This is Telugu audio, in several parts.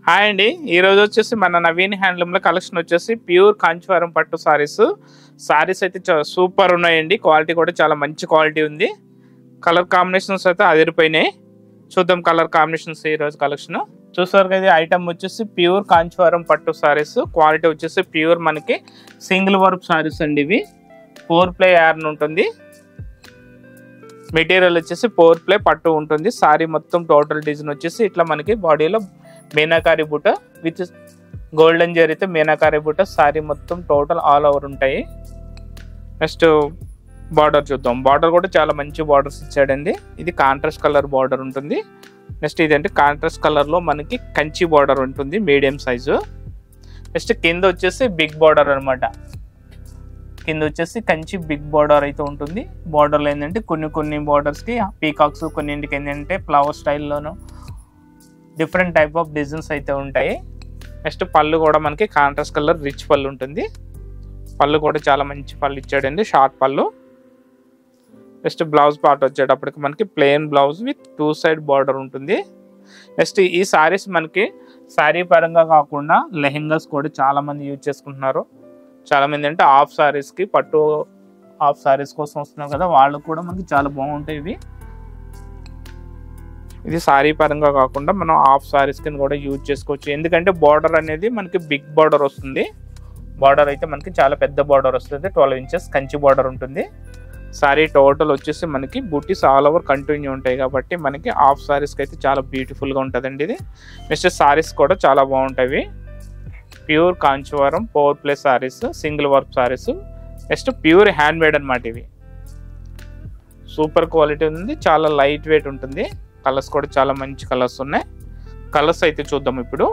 హాయ్ అండి, ఈరోజు వచ్చేసి మన నవీన్ హ్యాండ్లూమ్లో కలెక్షన్ వచ్చేసి ప్యూర్ కాంచీవరం పట్టు సారీస్ అయితే సూపర్ ఉన్నాయండి. క్వాలిటీ కూడా చాలా మంచి క్వాలిటీ ఉంది. కలర్ కాంబినేషన్స్ అయితే అదిరిపోయినాయి. చూద్దాం కలర్ కాంబినేషన్స్ ఈరోజు కలెక్షన్. చూసారు కదా, ఐటమ్ వచ్చేసి ప్యూర్ కాంచీవరం పట్టు సారీస్. క్వాలిటీ వచ్చేసి ప్యూర్ మనకి సింగిల్ వర్క్ సారీస్ అండి. ఇవి 4 ప్లై యార్న్ ఉంటుంది. మెటీరియల్ వచ్చేసి 4 ప్లై పట్టు ఉంటుంది. సారీ మొత్తం టోటల్ డిజైన్ వచ్చేసి ఇట్లా మనకి బాడీలో మీనాకారి బుట్ట విత్ గోల్డెన్ జరీతో మీనాకారి బుట్ట సారీ మొత్తం టోటల్ ఆల్ ఓవర్ ఉంటాయి. నెక్స్ట్ బార్డర్ చూద్దాం. బార్డర్ కూడా చాలా మంచి బార్డర్స్ ఇచ్చాడండి. ఇది కాంట్రాస్ట్ కలర్ బార్డర్ ఉంటుంది. నెక్స్ట్ ఇదంటే కాంట్రాస్ట్ కలర్లో మనకి కంచి బార్డర్ ఉంటుంది, మీడియం సైజు. నెక్స్ట్ కింద వచ్చేసి బిగ్ బార్డర్ అనమాట. కింద వచ్చేసి కంచి బిగ్ బార్డర్ అయితే ఉంటుంది. బార్డర్లో ఏంటంటే కొన్ని బార్డర్స్కి పీకాక్స్, కొన్నింటికి ఏంటంటే ఫ్లవర్ స్టైల్లోను డిఫరెంట్ టైప్ ఆఫ్ డిజైన్స్ అయితే ఉంటాయి. నెక్స్ట్ పళ్ళు కూడా మనకి కాంట్రాస్ట్ కలర్ రిచ్ పళ్ళు ఉంటుంది. పళ్ళు కూడా చాలా మంచి పళ్ళు ఇచ్చాడండి, షార్ట్ పళ్ళు. నెక్స్ట్ బ్లౌజ్ పార్ట్ వచ్చేటప్పటికి మనకి plain blouse with 2 side border ఉంటుంది. నెక్స్ట్ ఈ సారీస్ మనకి శారీ పరంగా కాకుండా లెహెంగాస్ కూడా చాలా మంది యూజ్ చేసుకుంటున్నారు. చాలా మంది అంటే హాఫ్ సారీస్కి పట్టు హాఫ్ సారీస్ కోసం వస్తున్నారు కదా, వాళ్ళు కూడా మనకి చాలా బాగుంటాయి ఇవి. ఇది సారీ పరంగా కాకుండా మనం హాఫ్ సారీస్ కింద కూడా యూజ్ చేసుకోవచ్చు. ఎందుకంటే బార్డర్ అనేది మనకి బిగ్ బార్డర్ వస్తుంది. బార్డర్ అయితే మనకి చాలా పెద్ద బార్డర్ వస్తుంది. 12 ఇంచెస్ కంచి బార్డర్ ఉంటుంది. సారీ టోటల్ వచ్చేసి మనకి బూటీస్ ఆల్ ఓవర్ కంటిన్యూ ఉంటాయి కాబట్టి మనకి హాఫ్ సారీస్కి అయితే చాలా బ్యూటిఫుల్గా ఉంటుందండి ఇది. నెక్స్ట్ సారీస్ కూడా చాలా బాగుంటాయి. Pure Kanchivaram 4 ply saris, single work saris. Next pure handmade అనమాట. ఇవి సూపర్ క్వాలిటీ ఉంది, చాలా లైట్ వెయిట్ ఉంటుంది. కలర్స్ కూడా చాలా మంచి కలర్స్ ఉన్నాయి. కలర్స్ అయితే చూద్దాం ఇప్పుడు.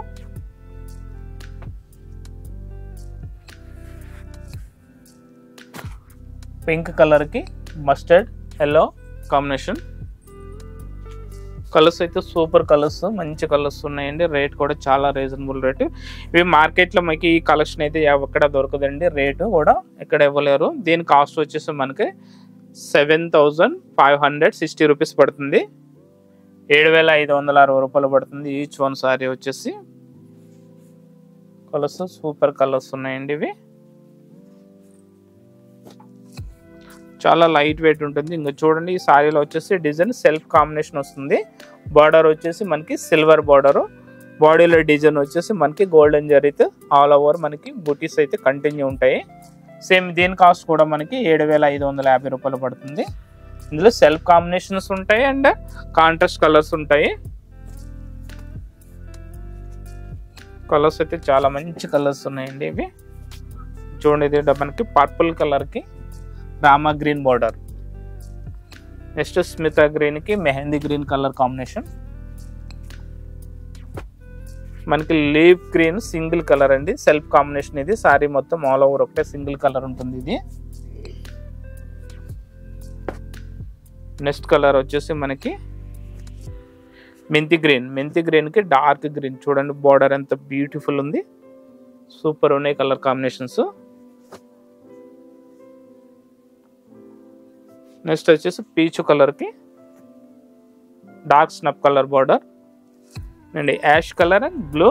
పింక్ కలర్కి మస్టర్డ్ ఎల్లో కాంబినేషన్. కలర్స్ అయితే సూపర్ కలర్స్, మంచి కలర్స్ ఉన్నాయండి. రేట్ కూడా చాలా రీజనబుల్ రేటు. ఇవి మార్కెట్లో మనకి ఈ కలెక్షన్ అయితే ఎక్కడ దొరకదండి. రేటు కూడా ఎక్కడ ఇవ్వలేరు. దీని కాస్ట్ వచ్చేసి మనకి 7,560 రూపీస్ పడుతుంది. 7,560 రూపాయలు పడుతుంది ఈచ్ వన్ సారీ వచ్చేసి. కలర్స్ సూపర్ కలర్స్ ఉన్నాయండి. ఇవి చాలా లైట్ వెయిట్ ఉంటుంది. ఇంకా చూడండి, ఈ సారీలో వచ్చేసి డిజైన్ సెల్ఫ్ కాంబినేషన్ వస్తుంది. బార్డర్ వచ్చేసి మనకి సిల్వర్ బార్డరు, బాడీలో డిజైన్ వచ్చేసి మనకి గోల్డెన్ జరీతో ఆల్ ఓవర్ మనకి బూటీస్ అయితే కంటిన్యూ ఉంటాయి. సేమ్ దీని కాస్ట్ కూడా మనకి 7,550 రూపాయలు పడుతుంది. ఇందులో సెల్ఫ్ కాంబినేషన్స్ ఉంటాయి అండ్ కాంట్రాస్ట్ కలర్స్ ఉంటాయి. కలర్స్ అయితే చాలా మంచి కలర్స్ ఉన్నాయండి. ఇవి చూడండి, ఇది మనకి పర్పుల్ కలర్కి రామా గ్రీన్ బార్డర్. నెక్స్ట్ స్మితా గ్రీన్కి మెహందీ గ్రీన్ కలర్ కాంబినేషన్. మనకి లీఫ్ గ్రీన్ సింగిల్ కలర్ అండి, సెల్ఫ్ కాంబినేషన్. ఇది సారీ మొత్తం ఆల్ ఓవర్ ఒకటే సింగిల్ కలర్ ఉంటుంది ఇది. నెక్స్ట్ కలర్ వచ్చేసి మనకి మెంతి గ్రీన్కి డార్క్ గ్రీన్. చూడండి బార్డర్ ఎంత బ్యూటిఫుల్ ఉంది, సూపర్ ఉన్నాయి కలర్ కాంబినేషన్స్. నెక్స్ట్ వచ్చేసి పీచు కలర్కి డార్క్ స్నప్ colour border and ash colour and blue,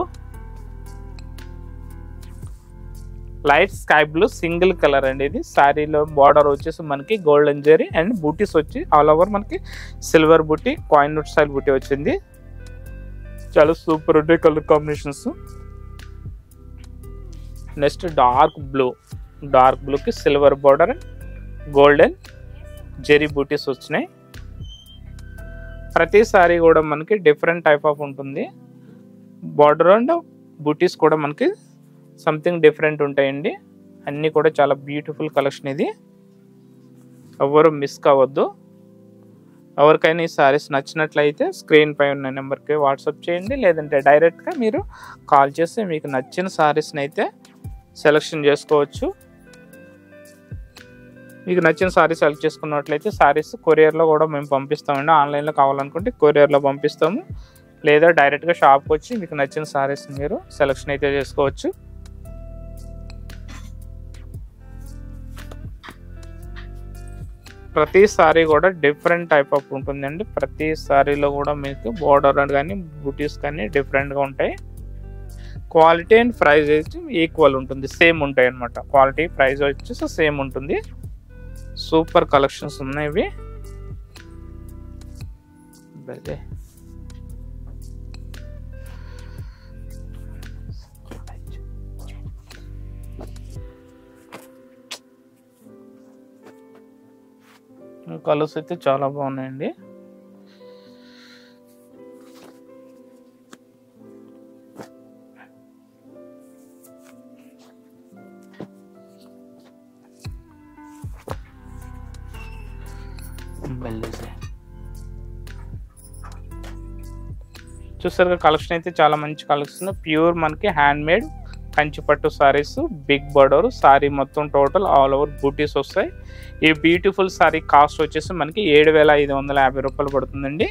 light sky blue single colour అండి. ఇది శారీలో బార్డర్ వచ్చేసి మనకి గోల్డెన్ జరీ అండ్ బూటీస్ వచ్చి ఆల్ ఓవర్ మనకి silver buti, coin note style buti వచ్చింది. చాలా సూపర్ ఉంటాయి కలర్ కాంబినేషన్స్. నెక్స్ట్ డార్క్ బ్లూకి silver border and golden zari butis వచ్చినాయి. ప్రతి సారీ కూడా మనకి డిఫరెంట్ టైప్ ఆఫ్ ఉంటుంది. బార్డర్ అండ్ బూటీస్ కూడా మనకి సంథింగ్ డిఫరెంట్ ఉంటాయండి. అన్నీ కూడా చాలా బ్యూటిఫుల్ కలెక్షన్. ఇది ఎవరు మిస్ కావద్దు. ఎవరికైనా ఈ సారీస్ నచ్చినట్లయితే స్క్రీన్ పై ఉన్న నెంబర్కి వాట్సాప్ చేయండి, లేదంటే డైరెక్ట్గా మీరు కాల్ చేసి మీకు నచ్చిన సారీస్ని అయితే సెలెక్షన్ చేసుకోవచ్చు. మీకు నచ్చిన సారీ సెలెక్ట్ చేసుకున్నట్లయితే సారీస్ కొరియర్లో కూడా మేము పంపిస్తామండి. ఆన్లైన్లో కావాలనుకుంటే కొరియర్లో పంపిస్తాము, లేదా డైరెక్ట్గా షాప్కి వచ్చి మీకు నచ్చిన సారీస్ని మీరు సెలెక్షన్ అయితే చేసుకోవచ్చు. ప్రతి సారీ కూడా డిఫరెంట్ టైప్ ఆఫ్ ఉంటుందండి. ప్రతి సారీలో కూడా మీకు బార్డర్ కానీ బూటీస్ కానీ డిఫరెంట్గా ఉంటాయి. క్వాలిటీ అండ్ ప్రైస్ వచ్చి ఈక్వల్ ఉంటుంది, సేమ్ ఉంటాయి అన్నమాట. క్వాలిటీ ప్రైస్ వచ్చేసి సేమ్ ఉంటుంది. సూపర్ కలెక్షన్స్ ఉన్నాయి ఇవి. కలర్స్ అయితే చాలా బాగున్నాయండి. చూసారుగా కలెక్షన్ అయితే చాలా మంచి కలెక్షన్. ప్యూర్ మనకి హ్యాండ్ మేడ్ కంచిపట్టు సారీస్, బిగ్ బోర్డర్ సారీ మొత్తం టోటల్ ఆల్ ఓవర్ బూటీస్ వస్తాయి. ఈ బ్యూటిఫుల్ సారీ కాస్ట్ వచ్చేసి మనకి 7,550 రూపాయలు పడుతుందండి.